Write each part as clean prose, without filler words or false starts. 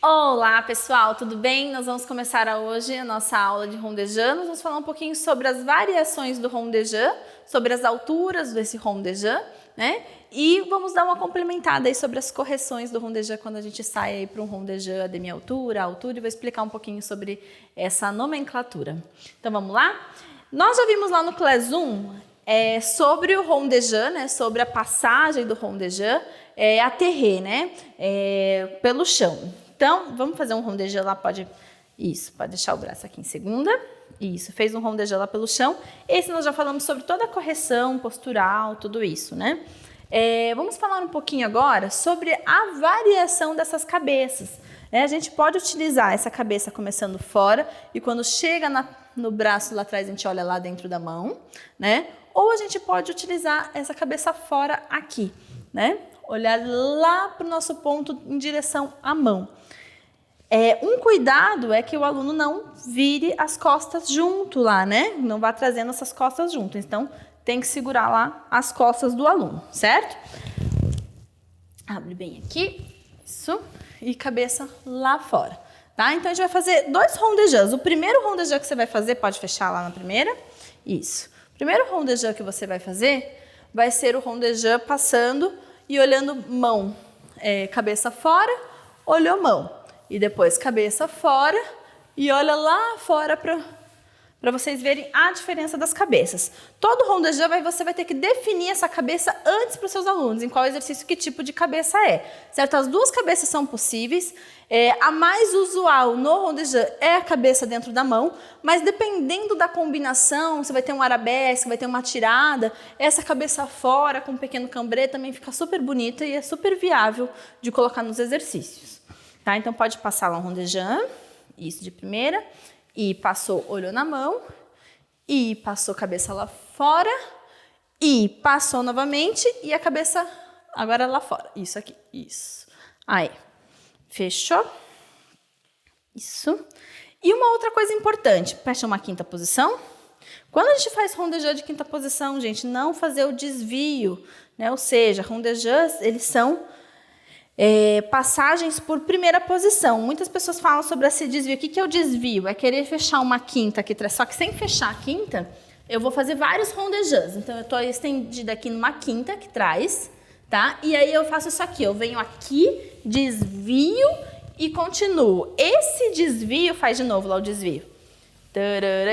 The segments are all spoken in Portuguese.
Olá pessoal, tudo bem? Nós vamos começar hoje a nossa aula de rondejã. Nós vamos falar um pouquinho sobre as variações do rondejã, sobre as alturas desse rondejã, né? E vamos dar uma complementada aí sobre as correções do rondejã quando a gente sai aí para um rondejã demi-altura, altura, e vou explicar um pouquinho sobre essa nomenclatura. Então vamos lá? Nós já vimos lá no Class 1 sobre o rondejã, né? Sobre a passagem do rondejã, a terrê, né? Pelo chão. Então, vamos fazer um rondejã lá, pode deixar o braço aqui em segunda. Isso, fez um rondejã lá pelo chão. Esse nós já falamos sobre toda a correção postural, tudo isso, né? Vamos falar um pouquinho agora sobre a variação dessas cabeças. A gente pode utilizar essa cabeça começando fora e quando chega no braço lá atrás, a gente olha lá dentro da mão, né? Ou a gente pode utilizar essa cabeça fora aqui, né? Olhar lá para o nosso ponto em direção à mão. Um cuidado é que o aluno não vire as costas junto lá, né? Não vá trazendo essas costas junto. Então, tem que segurar lá as costas do aluno, certo? Abre bem aqui, isso, e cabeça lá fora, tá? Então, a gente vai fazer dois rondejãs. O primeiro rondejã que você vai fazer, pode fechar lá na primeira, isso. O primeiro rondejã que você vai fazer vai ser o rondejã passando e olhando mão, cabeça fora, olhou mão. E depois cabeça fora e olha lá fora para vocês verem a diferença das cabeças. Todo rondejã você vai ter que definir essa cabeça antes para os seus alunos, em qual exercício, que tipo de cabeça é. Certo? As duas cabeças são possíveis. A mais usual no rondejã é a cabeça dentro da mão, mas dependendo da combinação, você vai ter um arabesque, vai ter uma tirada, essa cabeça fora com um pequeno cambrê também fica super bonita e é super viável de colocar nos exercícios. Tá? Então, pode passar lá um rondejã, isso de primeira, e passou, olhou na mão, e passou cabeça lá fora, e passou novamente, e a cabeça agora lá fora. Isso aqui, isso. Aí, fechou. Isso. E uma outra coisa importante, fecha uma quinta posição. Quando a gente faz rondejã de quinta posição, gente, não fazer o desvio, né? Ou seja, rondejãs, eles são passagens por primeira posição. Muitas pessoas falam sobre esse desvio. O que é o desvio? É querer fechar uma quinta aqui atrás. Só que sem fechar a quinta, eu vou fazer vários rondejãs. Então, eu estou estendida aqui numa quinta aqui atrás, tá? E aí, eu faço isso aqui. Eu venho aqui, desvio e continuo. Esse desvio, faz de novo lá o desvio.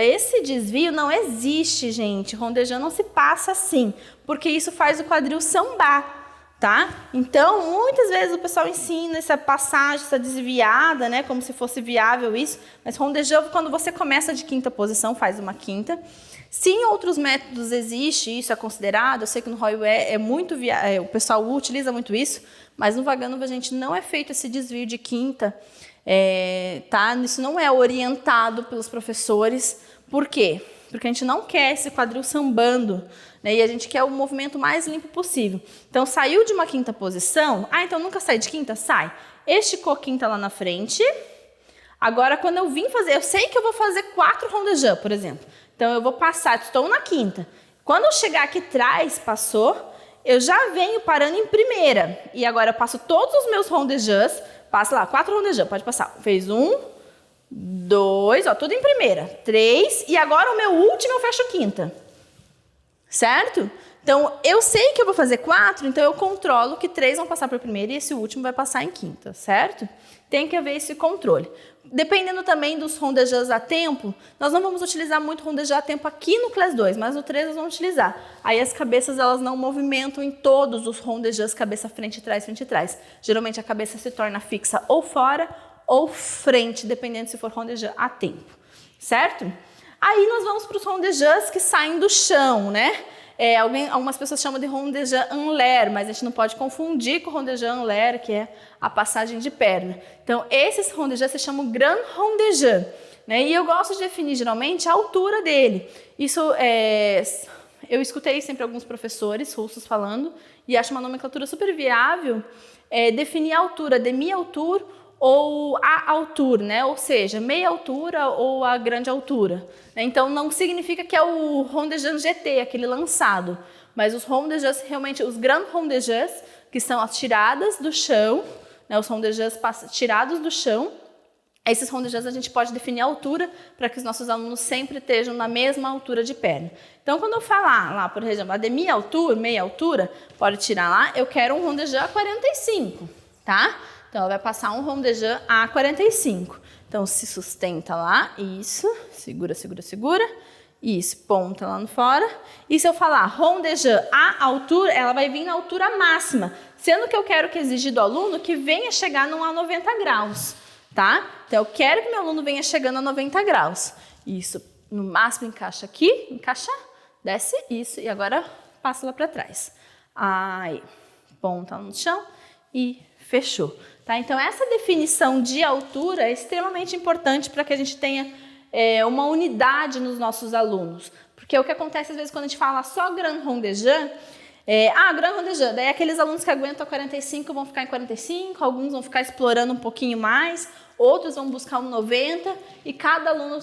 Esse desvio não existe, gente. Rondejã não se passa assim, porque isso faz o quadril sambar. Tá? Então, muitas vezes o pessoal ensina essa passagem, essa desviada, né? Como se fosse viável isso. Mas rondejã, quando você começa de quinta posição, faz uma quinta. Se em outros métodos existe isso, é considerado. Eu sei que no Royal é muito o pessoal utiliza muito isso. Mas no Vaganuva, a gente não é feito esse desvio de quinta. Tá? Isso não é orientado pelos professores. Por quê? Porque a gente não quer esse quadril sambando, né? E a gente quer o movimento mais limpo possível. Então, saiu de uma quinta posição. Então nunca sai de quinta? Sai. Esticou quinta lá na frente. Agora, quando eu vim fazer, eu sei que eu vou fazer 4 rondejã, por exemplo. Então, eu vou passar, estou na quinta. Quando eu chegar aqui atrás, passou, eu já venho parando em primeira. E agora eu passo todos os meus rondejãs. Passa lá, 4 rondejã, pode passar. Fez 1, 2, ó, tudo em primeira. 3, e agora o meu último eu fecho quinta. Certo? Então, eu sei que eu vou fazer 4, então eu controlo que 3 vão passar para a primeira e esse último vai passar em quinta, certo? Tem que haver esse controle. Dependendo também dos rondejãs a tempo, nós não vamos utilizar muito rondejã a tempo aqui no Class 2, mas no 3 nós vamos utilizar. Aí as cabeças, elas não movimentam em todos os rondejãs, cabeça frente e trás, frente e trás. Geralmente a cabeça se torna fixa ou fora ou frente, dependendo se for rondejã a tempo, certo? Aí nós vamos para os rondejãs que saem do chão, né? Algumas pessoas chamam de rondejã en l'air, mas a gente não pode confundir com o rondejã en l'air, que é a passagem de perna. Então, esses rondejãs se chamam grand rondejã, né? E eu gosto de definir, geralmente, a altura dele. Isso eu escutei sempre alguns professores russos falando, e acho uma nomenclatura super viável, definir a altura, demi-altura, ou a altura, né? Ou seja, meia altura ou a grande altura. Então, não significa que é o rondejã GT, aquele lançado, mas os rondejãs, realmente, os grand rondejãs, que são as tiradas do chão, né, os rondejãs tirados do chão. Esses rondejãs a gente pode definir a altura para que os nossos alunos sempre estejam na mesma altura de perna. Então, quando eu falar lá, por exemplo, a de meia altura, pode tirar lá, eu quero um rondejã a 45, tá? Então, ela vai passar um rondejã a 45. Então, se sustenta lá, isso, segura, segura, segura, isso, ponta lá no fora. E se eu falar rondejã a altura, ela vai vir na altura máxima, sendo que eu quero que exige do aluno que venha chegar a 90 graus. Tá? Então, eu quero que meu aluno venha chegando a 90 graus. Isso, no máximo encaixa aqui, encaixa, desce, isso, e agora passa lá para trás. Aí, ponta no chão e fechou. Tá? Então, essa definição de altura é extremamente importante para que a gente tenha uma unidade nos nossos alunos. Porque o que acontece às vezes quando a gente fala só Grand Rondejã, Grand Rondejã, daí aqueles alunos que aguentam 45 vão ficar em 45, alguns vão ficar explorando um pouquinho mais, outros vão buscar um 90 e cada aluno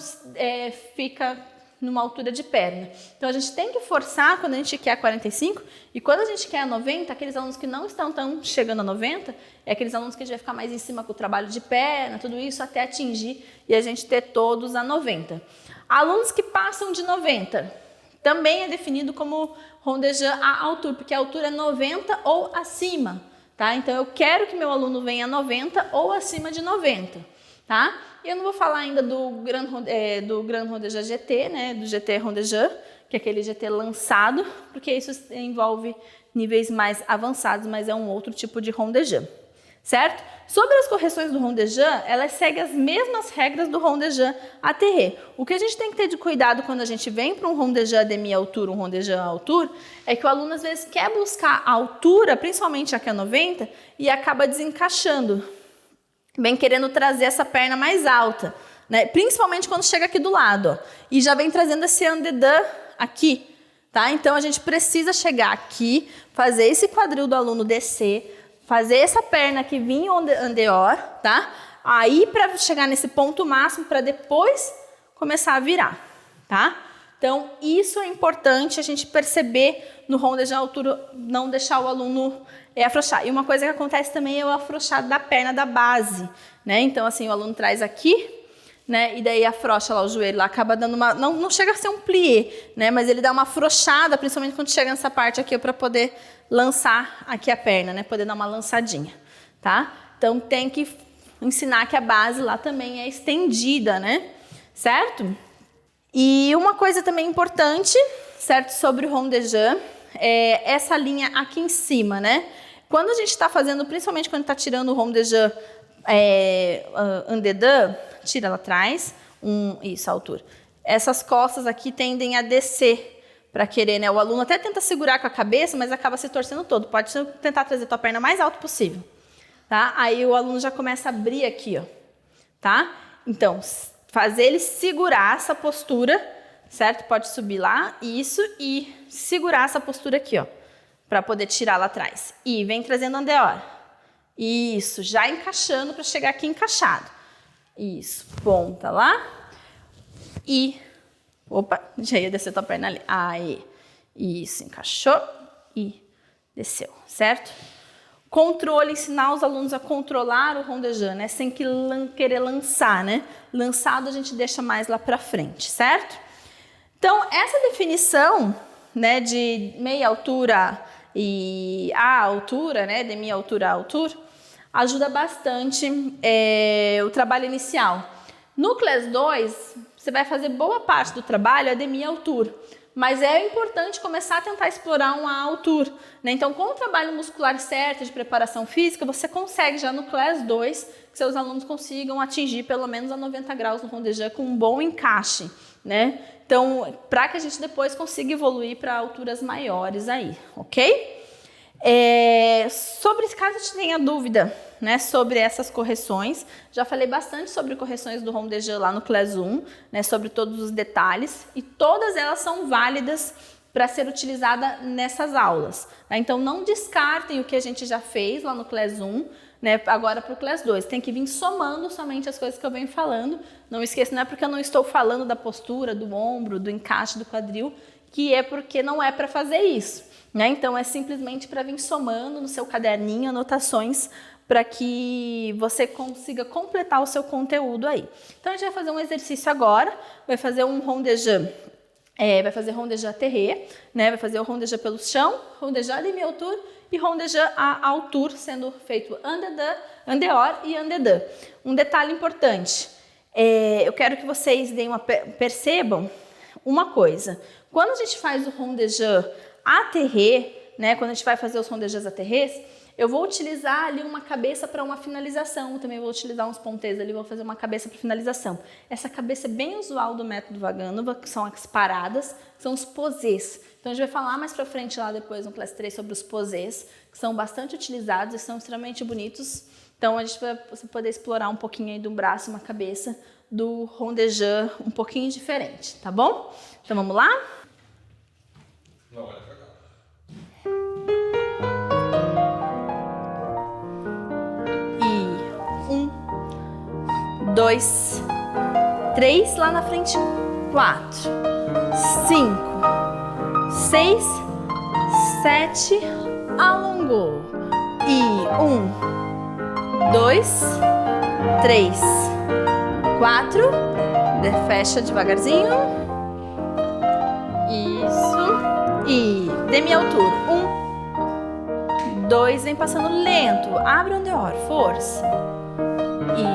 fica numa altura de perna. Então a gente tem que forçar quando a gente quer 45 e quando a gente quer 90, aqueles alunos que não estão tão chegando a 90, é aqueles alunos que a gente vai ficar mais em cima com o trabalho de perna, tudo isso até atingir e a gente ter todos a 90. Alunos que passam de 90, também é definido como rondejã à altura, porque a altura é 90 ou acima, tá? Então, eu quero que meu aluno venha a 90 ou acima de 90, tá? E eu não vou falar ainda do Grand Rondejã GT, né? Do GT Rondejã, que é aquele GT lançado, porque isso envolve níveis mais avançados, mas é um outro tipo de rondejã, certo? Sobre as correções do rondejã, elas seguem as mesmas regras do rondejã ATR. O que a gente tem que ter de cuidado quando a gente vem para um rondejã de meia altura, um rondejã à altura, é que o aluno às vezes quer buscar a altura, principalmente aqui a 90, e acaba desencaixando, bem querendo trazer essa perna mais alta, né? Principalmente quando chega aqui do lado, ó, e já vem trazendo esse andedã aqui, tá? Então a gente precisa chegar aqui, fazer esse quadril do aluno descer, fazer essa perna aqui vir andeor, tá? Aí para chegar nesse ponto máximo para depois começar a virar, tá? Então isso é importante a gente perceber no rondejã à altura, não deixar o aluno afrouxar. E uma coisa que acontece também é o afrouxar da perna da base, né? Então assim, o aluno traz aqui, né? E daí afrouxa lá o joelho, lá acaba dando uma, não chega a ser um plié, né? Mas ele dá uma afrouxada, principalmente quando chega nessa parte aqui para poder lançar aqui a perna, né? Poder dar uma lançadinha, tá? Então tem que ensinar que a base lá também é estendida, né? Certo? E uma coisa também importante, certo? Sobre o rondejã, é essa linha aqui em cima, né? Quando a gente está fazendo, principalmente quando está tirando o rondejã andedã, tira lá atrás, isso, a altura. Essas costas aqui tendem a descer para querer, né? O aluno até tenta segurar com a cabeça, mas acaba se torcendo todo. Pode tentar trazer tua perna mais alto possível, tá? Aí o aluno já começa a abrir aqui, ó, tá? Então, fazer ele segurar essa postura, certo? Pode subir lá, isso, e segurar essa postura aqui, ó, para poder tirar lá atrás. E vem trazendo andeor. Isso, já encaixando para chegar aqui encaixado. Isso, ponta lá e... Opa, já ia descer tua perna ali. Aí, isso, encaixou e desceu, certo? Controle, ensinar os alunos a controlar o rondejã, né? Sem querer lançar, né? Lançado a gente deixa mais lá pra frente, certo? Então, essa definição, né, de meia altura e a altura, né, de meia altura a altura, ajuda bastante o trabalho inicial. No Class 2, você vai fazer boa parte do trabalho de meia altura, mas é importante começar a tentar explorar uma altura, né? Então, com o trabalho muscular certo de preparação física, você consegue já no Class 2 que seus alunos consigam atingir pelo menos a 90 graus no rondejã com um bom encaixe, né? Então, para que a gente depois consiga evoluir para alturas maiores aí, ok? Sobre esse caso, a gente tenha dúvida, né, sobre essas correções. Já falei bastante sobre correções do rondejã lá no Class 1, né, sobre todos os detalhes, e todas elas são válidas para ser utilizada nessas aulas, né? Então, não descartem o que a gente já fez lá no Class 1, né, agora para o Class 2. Tem que vir somando somente as coisas que eu venho falando. Não esqueça, não é porque eu não estou falando da postura, do ombro, do encaixe do quadril, que é porque não é para fazer isso. né? Então, é simplesmente para vir somando no seu caderninho anotações para que você consiga completar o seu conteúdo aí. Então, a gente vai fazer um exercício agora, vai fazer um rondejã, vai fazer rondejã terré, né? Vai fazer o rondejã pelo chão, rondejã demi-altur e rondejã à altura, sendo feito andeor e andedã. Um detalhe importante, eu quero que vocês percebam uma coisa. Quando a gente faz o rondejã à terré, né? Quando a gente vai fazer os rondejãs à terrés, eu vou utilizar ali uma cabeça para uma finalização, também vou utilizar uns pontês ali, vou fazer uma cabeça para finalização. Essa cabeça é bem usual do método Vaganova, que são as paradas, são os posês. Então a gente vai falar mais para frente lá depois no classe 3 sobre os posês, que são bastante utilizados e são extremamente bonitos. Então a gente vai poder explorar um pouquinho aí do braço e uma cabeça do rondejã um pouquinho diferente, tá bom? Então vamos lá? Não, olha pra cá. E 1, 2, 3, lá na frente 4, 5, 6, 7, alongou. E 1, 2, 3, 4, fecha devagarzinho. Isso. E demi-altura. 1, 2, vem passando lento. Abre o andeor, força. E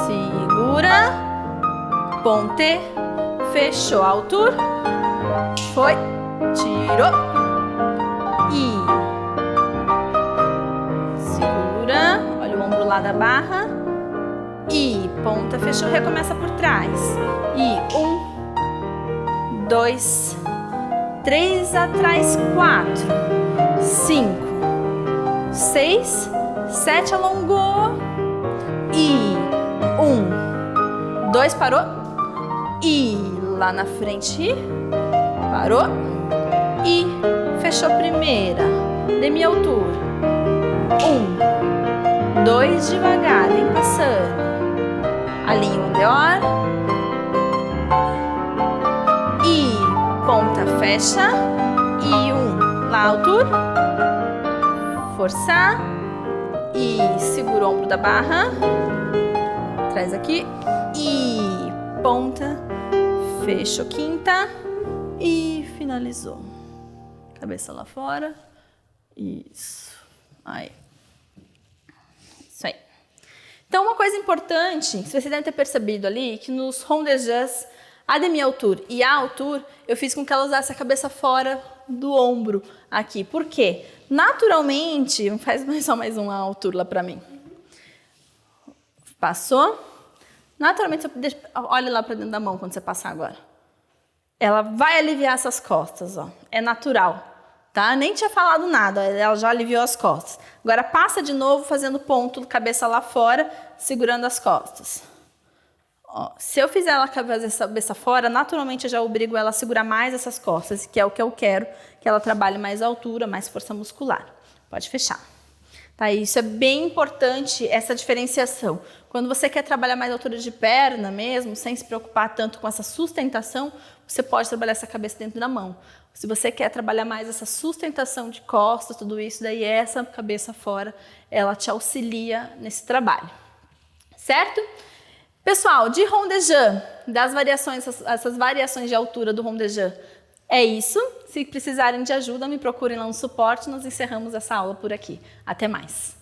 segura. Ponte. Fechou. Altura. Foi. Tirou. E segura. Olha o ombro lá da barra. E ponta, fechou, recomeça por trás. E 1, 2, 3, atrás, 4, 5, 6, 7, alongou. E 1, 2, parou. E lá na frente, parou. E fechou primeira. Demi-altura. 1, 2, devagar, vem passando. Alinha o andeor. E ponta, fecha. E 1, lá, altura. Forçar. E segura o ombro da barra. Traz aqui. E ponta. Fechou quinta. E finalizou. Cabeça lá fora. Isso. Aí. Isso aí. Então, uma coisa importante, vocês devem ter percebido ali, que nos rondejãs, a demi-altura e a altura, eu fiz com que ela usasse a cabeça fora do ombro aqui. Por quê? Naturalmente, faz só mais uma altura lá pra mim. Passou. Naturalmente, olha lá pra dentro da mão quando você passar agora. Ela vai aliviar essas costas, ó. É natural. Tá? Nem tinha falado nada, ela já aliviou as costas. Agora passa de novo fazendo ponto, cabeça lá fora, segurando as costas. Ó, se eu fizer ela fazer essa cabeça fora, naturalmente eu já obrigo ela a segurar mais essas costas, que é o que eu quero, que ela trabalhe mais altura, mais força muscular. Pode fechar. Tá? Isso é bem importante, essa diferenciação. Quando você quer trabalhar mais altura de perna mesmo, sem se preocupar tanto com essa sustentação, você pode trabalhar essa cabeça dentro da mão. Se você quer trabalhar mais essa sustentação de costas, tudo isso, daí essa cabeça fora, ela te auxilia nesse trabalho. Certo? Pessoal, de rondejã, das variações, essas variações de altura do rondejã, é isso. Se precisarem de ajuda, me procurem lá no suporte. Nós encerramos essa aula por aqui. Até mais.